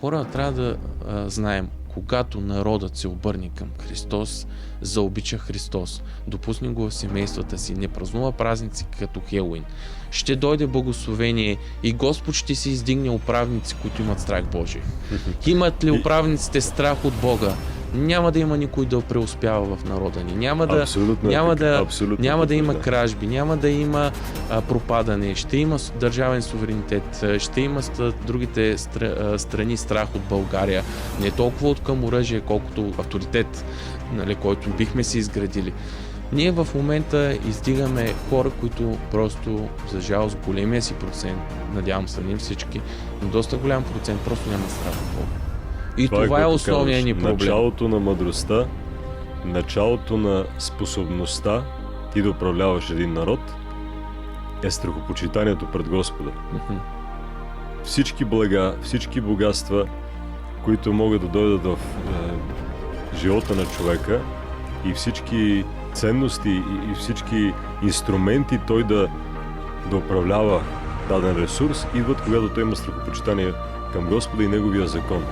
хора трябва да знаем, когато народът се обърне към Христос, заобича Христос, допусне го в семействата си, не празнува празници като Хелуин, ще дойде благословение и Господ ще се издигне управници, които имат страх Божий. Имат ли управниците страх от Бога? Няма да има никой да преуспява в народа ни. Няма да има кражби, няма да има пропадане, ще има държавен суверенитет, ще има другите страни страх от България. Не толкова от към оръжие, колкото авторитет, нали, който бихме си изградили. Ние в момента издигаме хора, които просто, за жалост, големия си процент, надявам се, не всички, но доста голям процент просто няма страх от Бога. И това е основният ни проблем. Началото на мъдростта, началото на способността ти да управляваш един народ е страхопочитанието пред Господа. Всички блага, всички богатства, които могат да дойдат в живота на човека и всички ценности и всички инструменти той да управлява даден ресурс, идват когато той има страхопочитание към Господа и Неговия закон.